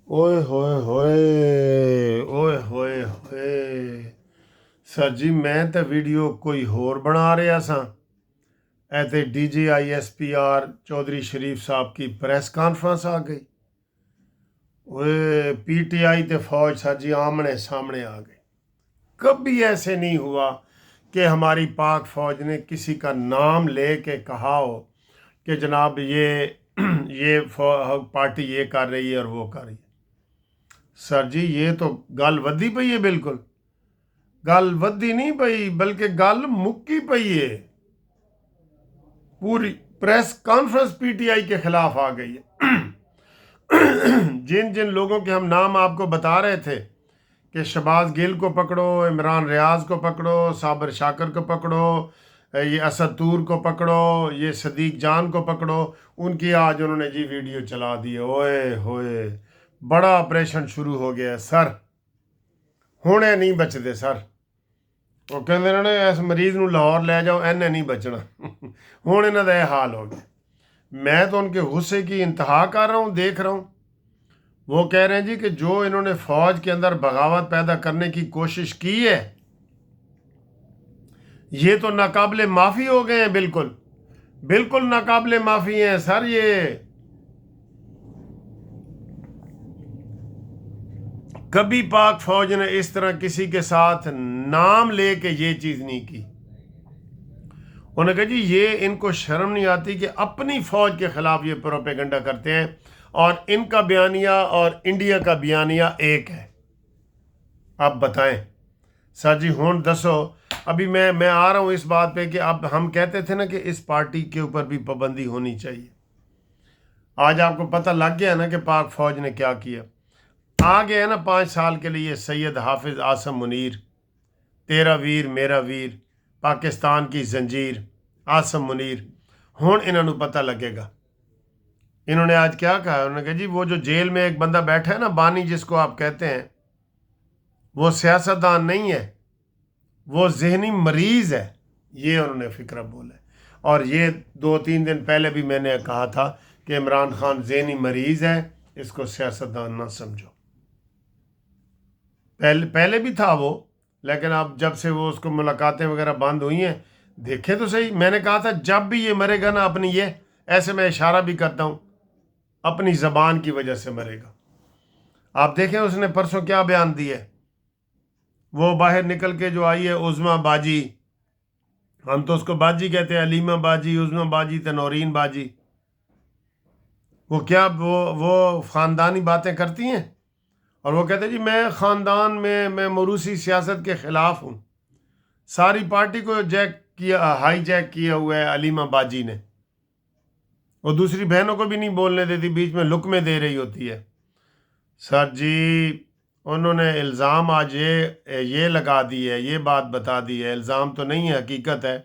اوئے ہوئے ہوئے اوئے ہوئے ہوئے سر جی میں تے ویڈیو کوئی ہور بنا رہا سا ایتے D G I S P R Chaudhry Sharif صاحب کی پریس کانفرنس آ گئی۔ اوئے پی ٹی آئی تے فوج سر جی آمنے سامنے آ گئی۔ کبھی ایسے نہیں ہوا کہ ہماری پاک فوج نے کسی کا نام لے کے کہا ہو کہ جناب یہ پارٹی یہ کر رہی ہے اور وہ کر رہی ہے۔ سر جی یہ تو گل ودی پئی ہے، بالکل گل ودی نہیں پئی بلکہ گل مکی پئی ہے۔ پوری press conference P T I کے خلاف آ گئی ہے۔ جن جن لوگوں کے ہم نام آپ کو بتا رہے تھے کہ شہباز گل کو پکڑو، عمران ریاض کو پکڑو، صابر شاکر کو پکڑو، یہ اسد طور کو پکڑو، یہ صدیق جان کو پکڑو، ان کی آج انہوں نے جی ویڈیو چلا دی ہے۔ اوئے ہوئے بڑا آپریشن شروع ہو گیا ہے سر، ہونے نہیں بچتے سر۔ وہ کہتے ہیں اس مریض نو لاہور لے جاؤ، اینے نہیں بچنا۔ ہوں انہوں کا یہ حال ہو گیا۔ میں تو ان کے غصے کی انتہا کر رہا ہوں، دیکھ رہا ہوں۔ وہ کہہ رہے ہیں جی کہ جو انہوں نے فوج کے اندر بغاوت پیدا کرنے کی کوشش کی ہے یہ تو ناقابل معافی ہو گئے ہیں، بالکل بالکل ناقابل معافی ہیں سر۔ یہ کبھی پاک فوج نے اس طرح کسی کے ساتھ نام لے کے یہ چیز نہیں کی۔ انہوں نے کہا جی یہ ان کو شرم نہیں آتی کہ اپنی فوج کے خلاف یہ پروپیگنڈا کرتے ہیں، اور ان کا بیانیہ اور انڈیا کا بیانیہ ایک ہے۔ آپ بتائیں سر جی، ہون دسو۔ ابھی میں آ رہا ہوں اس بات پہ کہ اب ہم کہتے تھے نا کہ اس پارٹی کے اوپر بھی پابندی ہونی چاہیے۔ آج آپ کو پتہ لگ گیا نا کہ پاک فوج نے کیا کیا۔ آ گیا نا 5 سال کے لیے سید حافظ عاصم منیر، تیرا ویر میرا ویر، پاکستان کی زنجیر، عاصم منیر۔ ہون انہوں نے پتہ لگے گا۔ انہوں نے آج کیا کہا؟ انہوں نے کہا جی وہ جو جیل میں ایک بندہ بیٹھا ہے نا، بانی جس کو آپ کہتے ہیں، وہ سیاستدان نہیں ہے، وہ ذہنی مریض ہے۔ یہ انہوں نے فکرہ بولا ہے۔ اور یہ 2-3 دن پہلے بھی میں نے کہا تھا کہ عمران خان ذہنی مریض ہے، اس کو سیاستدان نہ سمجھو۔ پہلے بھی تھا وہ، لیکن اب جب سے وہ اس کو ملاقاتیں وغیرہ بند ہوئی ہیں، دیکھے تو صحیح۔ میں نے کہا تھا جب بھی یہ مرے گا نا اپنی، یہ ایسے میں اشارہ بھی کرتا ہوں، اپنی زبان کی وجہ سے مرے گا۔ آپ دیکھیں اس نے پرسوں کیا بیان دیا ہے۔ وہ باہر نکل کے جو آئی ہے عظمیٰ باجی، ہم تو اس کو باجی کہتے ہیں، علیمہ باجی، عظمیٰ باجی، تنورین باجی، وہ کیا وہ خاندانی باتیں کرتی ہیں، اور وہ کہتے ہیں جی میں خاندان میں موروثی سیاست کے خلاف ہوں۔ ساری پارٹی کو ہائی جیک کیا ہوا ہے علیمہ باجی نے۔ وہ دوسری بہنوں کو بھی نہیں بولنے دیتی، بیچ میں لقمے دے رہی ہوتی ہے۔ سر جی انہوں نے الزام آج یہ لگا دی ہے، یہ بات بتا دی ہے، الزام تو نہیں ہے، حقیقت ہے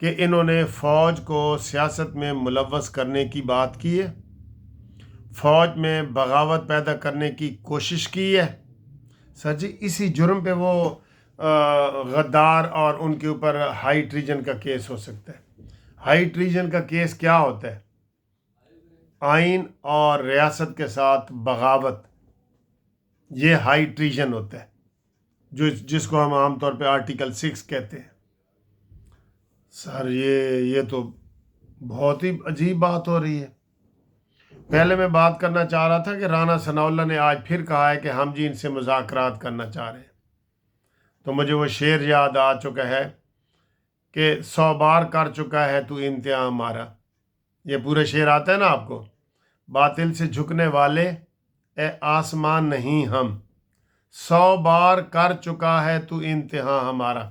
کہ انہوں نے فوج کو سیاست میں ملوث کرنے کی بات کی ہے، فوج میں بغاوت پیدا کرنے کی کوشش کی ہے۔ سر جی اسی جرم پہ وہ غدار اور ان کے اوپر ہائی ٹریجن کا کیس ہو سکتا ہے۔ ہائی ٹریجن کا کیس کیا ہوتا ہے؟ آئین اور ریاست کے ساتھ بغاوت، یہ ہائی ٹریجن ہوتا ہے، جس کو ہم عام طور پہ آرٹیکل 6 کہتے ہیں۔ سر یہ تو بہت ہی عجیب بات ہو رہی ہے۔ پہلے میں بات کرنا چاہ رہا تھا کہ رانا ثناء اللہ نے آج پھر کہا ہے کہ ہم جی ان سے مذاکرات کرنا چاہ رہے ہیں، تو مجھے وہ شعر یاد آ چکا ہے کہ 100 بار کر چکا ہے تو امتحان ہمارا۔ یہ پورے شعر آتا ہے نا آپ کو، باطل سے جھکنے والے اے آسمان نہیں ہم، 100 بار کر چکا ہے تو امتحان ہمارا۔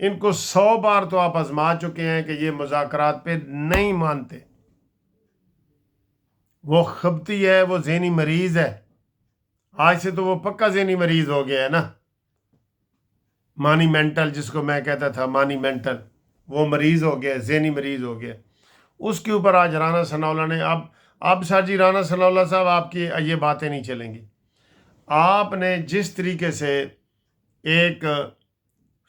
ان کو 100 بار تو آپ آزما چکے ہیں کہ یہ مذاکرات پہ نہیں مانتے۔ وہ خبتی ہے، وہ ذہنی مریض ہے۔ آج سے تو وہ پکا ذہنی مریض ہو گیا ہے نا، مانی مینٹل جس کو میں کہتا تھا، مانی مینٹل، وہ مریض ہو گیا، ذہنی مریض ہو گیا۔ اس کے اوپر آج رانا ثناء اللہ نے اب سر جی رانا ثناء اللہ صاحب آپ کی یہ باتیں نہیں چلیں گی۔ آپ نے جس طریقے سے ایک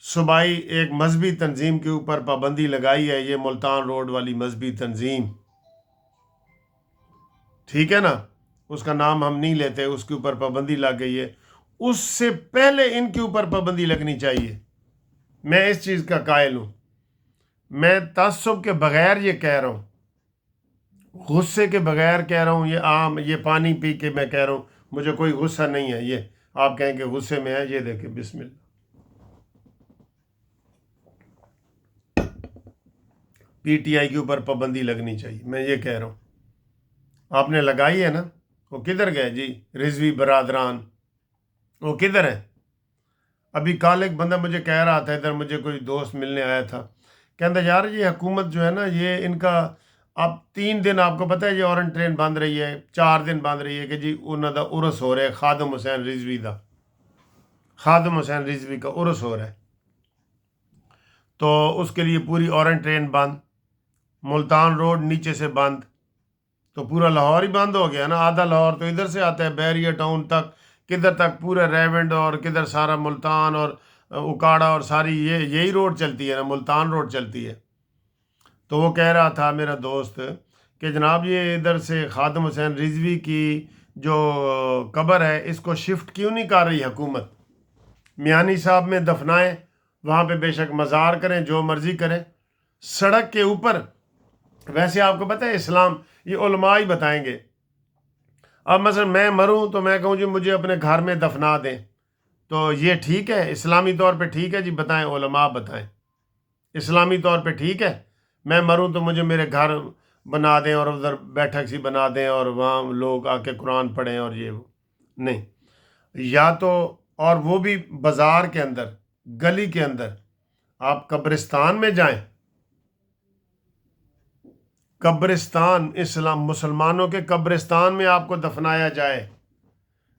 صوبائی ایک مذہبی تنظیم کے اوپر پابندی لگائی ہے، یہ ملتان روڈ والی مذہبی تنظیم، ٹھیک ہے نا، اس کا نام ہم نہیں لیتے، اس کے اوپر پابندی لگ گئی ہے، اس سے پہلے ان کے اوپر پابندی لگنی چاہیے۔ میں اس چیز کا قائل ہوں، میں تعصب کے بغیر یہ کہہ رہا ہوں، غصے کے بغیر کہہ رہا ہوں، یہ عام یہ پانی پی کے میں کہہ رہا ہوں، مجھے کوئی غصہ نہیں ہے۔ یہ آپ کہیں کہ غصے میں ہے، یہ دیکھیں بسم اللہ، پی ٹی آئی کے اوپر پابندی لگنی چاہیے، میں یہ کہہ رہا ہوں۔ آپ نے لگائی ہے نا؟ وہ کدھر گئے جی رضوی برادران؟ وہ کدھر ہے؟ ابھی کل ایک بندہ مجھے کہہ رہا تھا، ادھر مجھے کوئی دوست ملنے آیا تھا، کہتا یار یہ حکومت جو ہے نا، یہ ان کا اب 3 دن آپ کو پتہ ہے یہ اورنج ٹرین بند رہی ہے، 4 دن بند رہی ہے کہ جی انہوں دا عرس ہو رہا ہے، خادم حسین رضوی دا، خادم حسین رضوی کا عرس ہو رہا ہے، تو اس کے لیے پوری اورنج ٹرین بند، ملتان روڈ نیچے سے بند، تو پورا لاہور ہی بند ہو گیا نا۔ آدھا لاہور تو ادھر سے آتا ہے بیریا ٹاؤن تک، کدھر تک پورا ریونڈ اور کدھر سارا ملتان اور اکاڑا اور ساری یہی روڈ چلتی ہے نا، ملتان روڈ چلتی ہے۔ تو وہ کہہ رہا تھا میرا دوست کہ جناب یہ ادھر سے خادم حسین رضوی کی جو قبر ہے اس کو شفٹ کیوں نہیں کر رہی حکومت؟ میانی صاحب میں دفنائیں، وہاں پہ بے شک مزار کریں، جو مرضی کریں، سڑک کے اوپر۔ ویسے آپ کو پتہ ہے اسلام یہ علماء ہی بتائیں گے۔ اب مثلا میں مروں تو میں کہوں جی مجھے اپنے گھر میں دفنا دیں، تو یہ ٹھیک ہے اسلامی طور پہ؟ ٹھیک ہے جی، بتائیں علماء بتائیں اسلامی طور پہ ٹھیک ہے؟ میں مروں تو مجھے میرے گھر بنا دیں اور ادھر بیٹھک سی بنا دیں اور وہاں لوگ آ کے قرآن پڑھیں اور یہ وہ نہیں، یا تو اور وہ بھی بازار کے اندر، گلی کے اندر، آپ قبرستان میں جائیں، قبرستان اسلام مسلمانوں کے قبرستان میں آپ کو دفنایا جائے،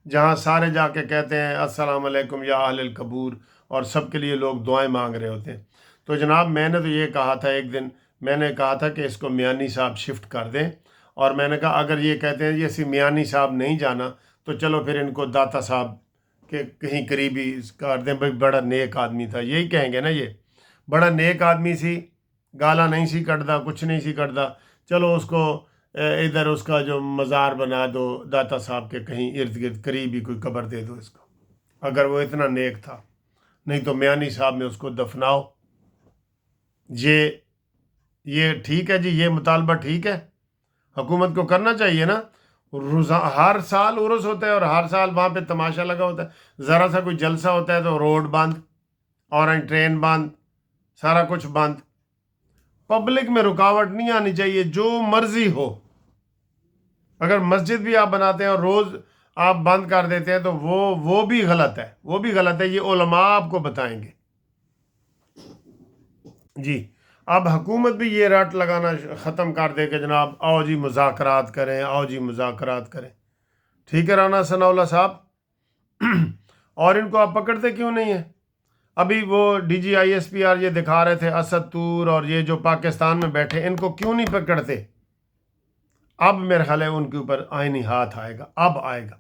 جہاں سارے جا کے کہتے ہیں السلام علیکم یا اہل القبور، اور سب کے لیے لوگ دعائیں مانگ رہے ہوتے ہیں۔ تو جناب میں نے تو یہ کہا تھا، ایک دن میں نے کہا تھا کہ اس کو میانی صاحب شفٹ کر دیں، اور میں نے کہا اگر یہ کہتے ہیں یہ میانی صاحب نہیں جانا تو چلو پھر ان کو داتا صاحب کے کہیں قریبی کر دیں، بھائی بڑا نیک آدمی تھا، یہی کہیں گے نا، یہ بڑا نیک آدمی سی، گالا نہیں سی کٹدا، کچھ نہیں سی کٹدا، چلو اس کو ادھر اس کا جو مزار بنا دو داتا صاحب کے کہیں ارد گرد قریب ہی کوئی قبر دے دو اس کو، اگر وہ اتنا نیک تھا۔ نہیں تو میانی صاحب میں اس کو دفناؤ۔ یہ ٹھیک ہے جی، یہ مطالبہ ٹھیک ہے، حکومت کو کرنا چاہیے نا۔ ہر سال عرس ہوتا ہے اور ہر سال وہاں پہ تماشا لگا ہوتا ہے، ذرا سا کوئی جلسہ ہوتا ہے تو روڈ بند، اورنج ٹرین بند، سارا کچھ بند۔ پبلک میں رکاوٹ نہیں آنی چاہیے، جو مرضی ہو۔ اگر مسجد بھی آپ بناتے ہیں اور روز آپ بند کر دیتے ہیں تو وہ بھی غلط ہے، وہ بھی غلط ہے، یہ علماء آپ کو بتائیں گے۔ جی اب حکومت بھی یہ رٹ لگانا ختم کر دے کہ جناب آؤ جی مذاکرات کریں، آؤ جی مذاکرات کریں۔ ٹھیک ہے رانا ثناء اللہ صاحب، اور ان کو آپ پکڑتے کیوں نہیں ہیں؟ ابھی وہ D G I S P R یہ دکھا رہے تھے اسد طور اور یہ جو پاکستان میں بیٹھے، ان کو کیوں نہیں پکڑتے؟ اب میرے خیال ہے ان کے اوپر آئینی ہاتھ آئے گا، اب آئے گا۔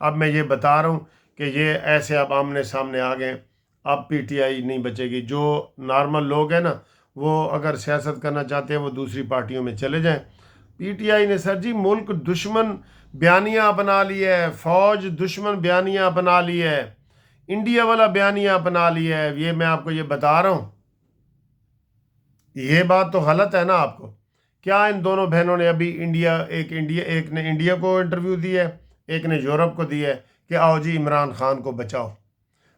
اب میں یہ بتا رہا ہوں کہ یہ ایسے اب آمنے سامنے آ گئے، اب پی ٹی آئی نہیں بچے گی۔ جو نارمل لوگ ہیں نا، وہ اگر سیاست کرنا چاہتے ہیں وہ دوسری پارٹیوں میں چلے جائیں۔ پی ٹی آئی نے سر جی ملک دشمن بیانیہ اپنا لی ہے، فوج دشمن بیانیہ اپنا لی ہے، انڈیا والا بیانیہ اپنا لیا ہے، یہ میں آپ کو یہ بتا رہا ہوں۔ یہ بات تو غلط ہے نا آپ کو؟ کیا ان دونوں بہنوں نے ابھی ایک نے انڈیا کو انٹرویو دیا ہے، ایک نے یورپ کو دیا ہے کہ آؤ جی عمران خان کو بچاؤ۔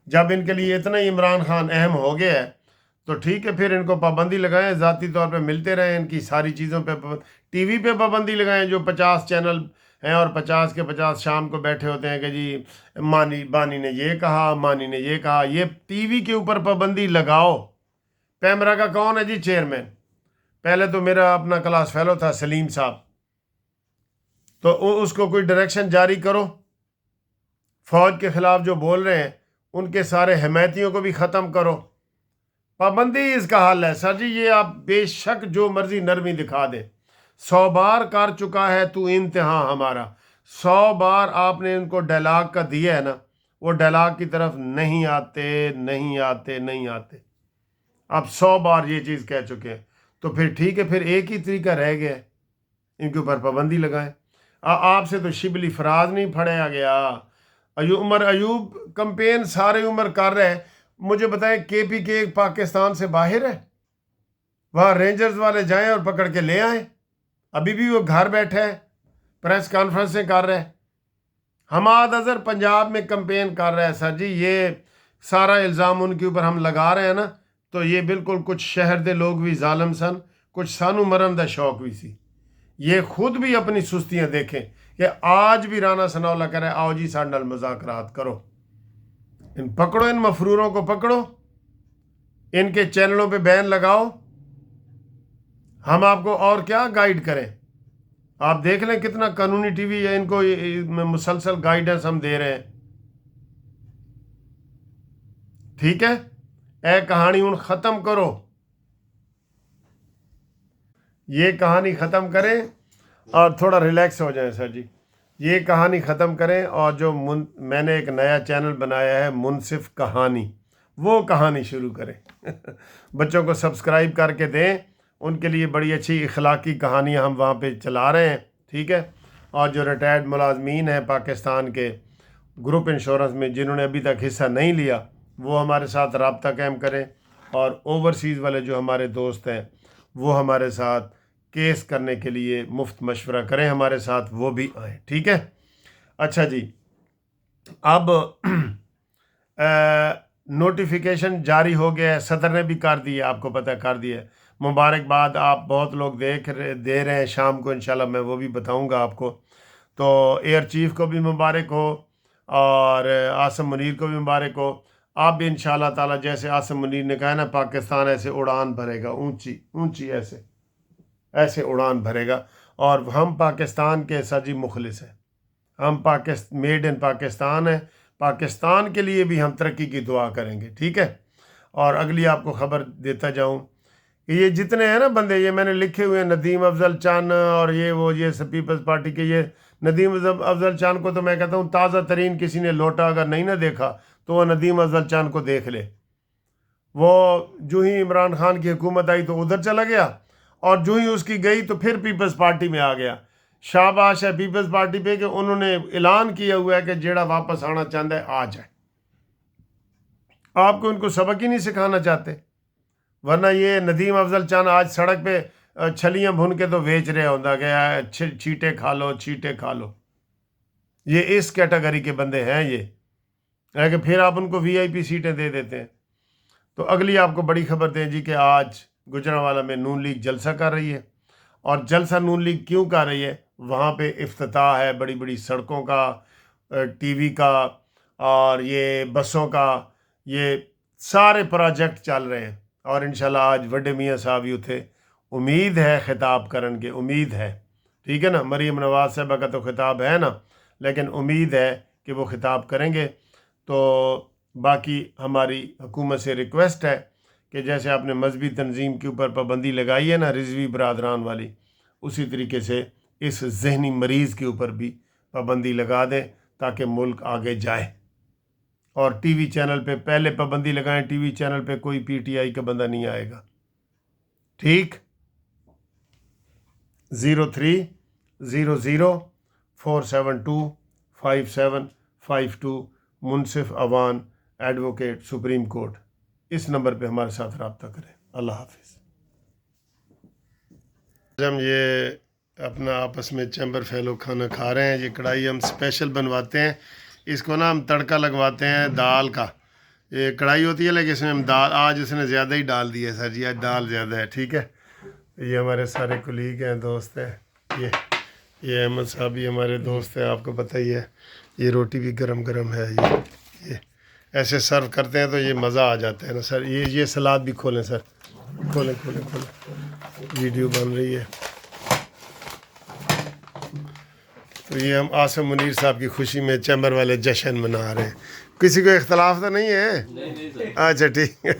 جب ان کے لیے اتنا ہی عمران خان اہم ہو گیا ہے تو ٹھیک ہے، پھر ان کو پابندی لگائیں، ذاتی طور پہ ملتے رہیں، ان کی ساری چیزوں پہ ٹی وی پہ پابندی لگائیں، جو 50 چینل ہیں اور 50 کے 50 شام کو بیٹھے ہوتے ہیں کہ جی بانی نے یہ کہا، مانی نے یہ کہا۔ یہ ٹی وی کے اوپر پابندی لگاؤ۔ پیمرا کا کون ہے جی چیئرمین؟ پہلے تو میرا اپنا کلاس فیلو تھا سلیم صاحب، تو اس کو کوئی ڈائریکشن جاری کرو۔ فوج کے خلاف جو بول رہے ہیں ان کے سارے حمایتیوں کو بھی ختم کرو۔ پابندی اس کا حل ہے سر جی، یہ آپ بے شک جو مرضی نرمی دکھا دیں، 100 بار کر چکا ہے تو انتہا ہمارا۔ 100 بار آپ نے ان کو ڈائلاگ کا دیا ہے نا، وہ ڈائلاگ کی طرف نہیں آتے نہیں آتے نہیں آتے۔ آپ 100 بار یہ چیز کہہ چکے ہیں، تو پھر ٹھیک ہے، پھر ایک ہی طریقہ رہ گیا ہے، ان کے اوپر پابندی لگائیں۔ آپ سے تو شبلی فراز نہیں پڑھا گیا. عمر ایوب کمپین سارے عمر کر رہے ہیں. مجھے بتائیں کے پی کے پاکستان سے باہر ہے؟ وہاں رینجرز والے جائیں اور پکڑ کے لے آئیں. ابھی بھی وہ گھر بیٹھے ہیں، پریس کانفرنسیں کر رہے ہیں. حماد اظہر پنجاب میں کمپین کر رہا ہے. سر جی یہ سارا الزام ان کے اوپر ہم لگا رہے ہیں نا، تو یہ بالکل کچھ شہر دے لوگ بھی ظالم سن، کچھ سانو مرن دا شوق بھی سی. یہ خود بھی اپنی سستیاں دیکھیں کہ آج بھی رانا ثناءاللہ کہہ رہے ہیں آؤ جی ساڈے نال مذاکرات کرو. پکڑو ان مفروروں کو، پکڑو ان کے چینلوں پہ بین لگاؤ. ہم آپ کو اور کیا گائیڈ کریں؟ آپ دیکھ لیں کتنا قانونی ٹی وی ہے، ان کو مسلسل گائیڈنس ہم دے رہے ہیں. ٹھیک ہے، اے کہانی ہوں ختم کرو، یہ کہانی ختم کریں اور تھوڑا ریلیکس ہو جائیں. سر جی یہ کہانی ختم کریں، اور جو میں نے ایک نیا چینل بنایا ہے منصف کہانی، وہ کہانی شروع کریں. بچوں کو سبسکرائب کر کے دیں، ان کے لیے بڑی اچھی اخلاقی کہانیاں ہم وہاں پہ چلا رہے ہیں. ٹھیک ہے، اور جو ریٹائرڈ ملازمین ہیں پاکستان کے گروپ انشورنس میں جنہوں نے ابھی تک حصہ نہیں لیا، وہ ہمارے ساتھ رابطہ قائم کریں. اور اوورسیز والے جو ہمارے دوست ہیں وہ ہمارے ساتھ کیس کرنے کے لیے مفت مشورہ کریں ہمارے ساتھ، وہ بھی آئیں. ٹھیک ہے. اچھا جی، اب نوٹیفیکیشن جاری ہو گیا ہے، صدر نے بھی کر دی ہے، آپ کو پتہ کر دیا ہے. مبارکباد، آپ بہت لوگ دے رہے ہیں. شام کو انشاءاللہ میں وہ بھی بتاؤں گا آپ کو. تو ایئر چیف کو بھی مبارک ہو اور عاصم منیر کو بھی مبارک ہو. آپ بھی انشاءاللہ تعالی جیسے عاصم منیر نے کہا نا پاکستان ایسے اڑان بھرے گا، اونچی اونچی ایسے اڑان بھرے گا. اور ہم پاکستان کے سر جی مخلص ہیں، ہم میڈ ان پاکستان ہیں. پاکستان کے لیے بھی ہم ترقی کی دعا کریں گے. ٹھیک ہے. اور اگلی آپ کو خبر دیتا جاؤں کہ یہ جتنے ہیں نا بندے، یہ میں نے لکھے ہوئے ہیں، ندیم افضل چان اور یہ پیپلز پارٹی کے. یہ ندیم افضل چان کو تو میں کہتا ہوں تازہ ترین کسی نے لوٹا اگر نہیں نہ دیکھا تو وہ ندیم افضل چان کو دیکھ لے. وہ جو ہی عمران خان کی حکومت آئی تو ادھر چلا گیا، اور جو ہی اس کی گئی تو پھر پیپلز پارٹی میں آ گیا. شاباش ہے پیپلز پارٹی پہ کہ انہوں نے اعلان کیا ہوا ہے کہ جیڑا واپس آنا چاہتا ہے آ جائے. آپ کو ان کو سبق ہی نہیں سکھانا چاہتے، ورنہ یہ ندیم افضل چان آج سڑک پہ چھلیاں بھن کے تو بیچ رہے ہوتا کہ چیٹے کھا لو چیٹے کھا لو. یہ اس کیٹیگری کے بندے ہیں یہ، کہ پھر آپ ان کو وی آئی پی سیٹیں دے دیتے ہیں. تو اگلی آپ کو بڑی خبر دیں جی کہ آج گجرانوالہ میں نون لیگ جلسہ کر رہی ہے. اور جلسہ نون لیگ کیوں کر رہی ہے؟ وہاں پہ افتتاح ہے بڑی بڑی سڑکوں کا، ٹی وی کا، اور یہ بسوں کا، یہ سارے پروجیکٹ چل رہے ہیں. اور انشاءاللہ آج وڈے میاں صاحب ہی اتھے، امید ہے خطاب کرن کے، امید ہے. ٹھیک ہے نا، مریم نواز صاحبہ کا تو خطاب ہے نا، لیکن امید ہے کہ وہ خطاب کریں گے. تو باقی ہماری حکومت سے ریکویسٹ ہے کہ جیسے آپ نے مذہبی تنظیم کے اوپر پابندی لگائی ہے نا رضوی برادران والی، اسی طریقے سے اس ذہنی مریض کے اوپر بھی پابندی لگا دیں تاکہ ملک آگے جائے. اور ٹی وی چینل پہ پہلے پابندی لگائیں، ٹی وی چینل پہ کوئی پی ٹی آئی کا بندہ نہیں آئے گا. ٹھیک. 0300472552 منصف اوان ایڈوکیٹ سپریم کورٹ، اس نمبر پہ ہمارے ساتھ رابطہ کریں. اللہ حافظ. ہم یہ اپنا آپس میں چیمبر فیلو کھانا کھا رہے ہیں. یہ کڑھائی ہم اسپیشل بنواتے ہیں، اس کو نا ہم تڑکا لگواتے ہیں دال کا. یہ کڑھائی ہوتی ہے لیکن اس میں ہم دال، آج اس نے زیادہ ہی ڈال دی ہے سر جی، آج دال زیادہ ہے. ٹھیک ہے. یہ ہمارے سارے کلیگ ہیں، دوست ہیں. یہ احمد صاحب بھی ہمارے دوست ہیں، آپ کو پتہ ہی ہے. یہ روٹی بھی گرم گرم ہے. یہ ایسے سرو کرتے ہیں تو یہ مزہ آ جاتا ہے نا سر. یہ سلاد بھی کھولیں سر، کھولیں ویڈیو بن رہی ہے. تو یہ ہم عاصم منیر صاحب کی خوشی میں چیمبر والے جشن منا رہے ہیں. کسی کو اختلاف تو نہیں ہے؟ اچھا ٹھیک ہے.